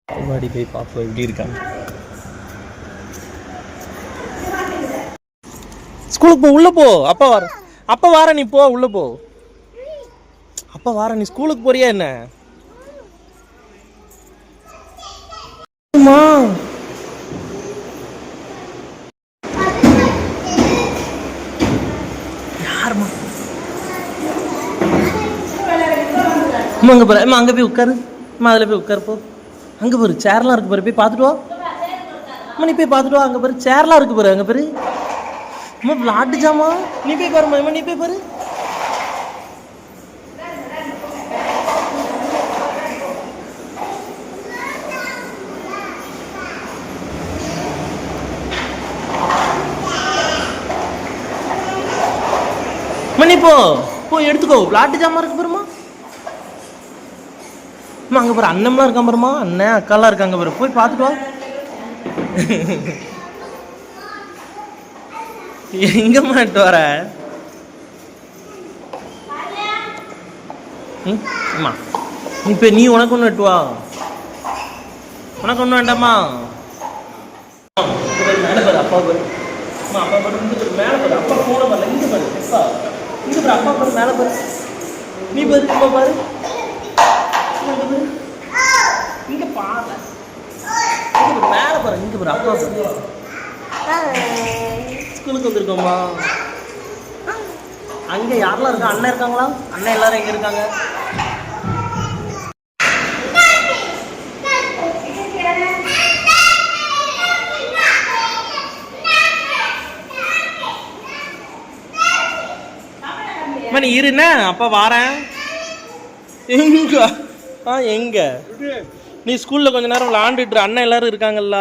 பால்வாடி போய் பாப்போம் எப்படி இருக்காங்க. ஸ்கூலுக்கு போ, உள்ள போ. அப்பா வர, அப்பா வார, நீ போ உள்ள போ. அப்பா வார, நீ ஸ்கூலுக்கு போறியா என்ன? யாருமா அங்க பாரு, அங்க போய் உட்காரு. அதில் போய் உட்காரு போ. அங்கே பாரு சேர்லாம் இருக்கு பாரு, போய் பார்த்துட்டு வா. நீ போய் பார்த்துட்டு வா. அங்கே பாரு சேர்லாம் இருக்கு பாரு, அங்கே பாரு. அம்மா விளாட்டு ஜாமா, நீ போய் பாருமா. நீ போய் பாரு. நீ போ போய் எடுத்துக்கோ. விளாட்டு ஜாமா இருக்கு பாருமா. அங்கே பாரு அண்ணம்லாம் இருக்கான் பாருமா. அண்ணன் அக்காலாம் இருக்காங்க பாரு, போய் பார்த்துட்டு வா. எங்க மாட்டு வர? அம்மா இப்போ நீ உனக்கு ஒன்று எட்டு வா. உனக்கு ஒன்றும் வேண்டாமா? மேலே பாரு அப்பா பாரு. அம்மா அப்பா பாரு, இங்கே பாரு மேலே பாரு. அப்பா போன பாரு, இங்கே பாரு எப்பா. இங்கே பாரு அப்பா பாரு, மேலே பாரு. நீ பாரு அப்பா பாரு. இங்க பாரு, இங்க மேல பாரு. இங்க பாரு அப்பா பாரு. ஸ்கூலுக்கு வந்திருக்கோமா? அங்க யாரெல்லாம் இருக்கா? அண்ணன் இருக்காங்களா? அண்ணன் எல்லாரும் எங்க இருக்காங்க? நீ இருண்ண, அப்பா வாரேன். எங்க எங்க நீ ஸ்கூல்ல கொஞ்ச நேரம் விளையாண்டுட்டு, அண்ணன் எல்லாரும் இருக்காங்கல்ல.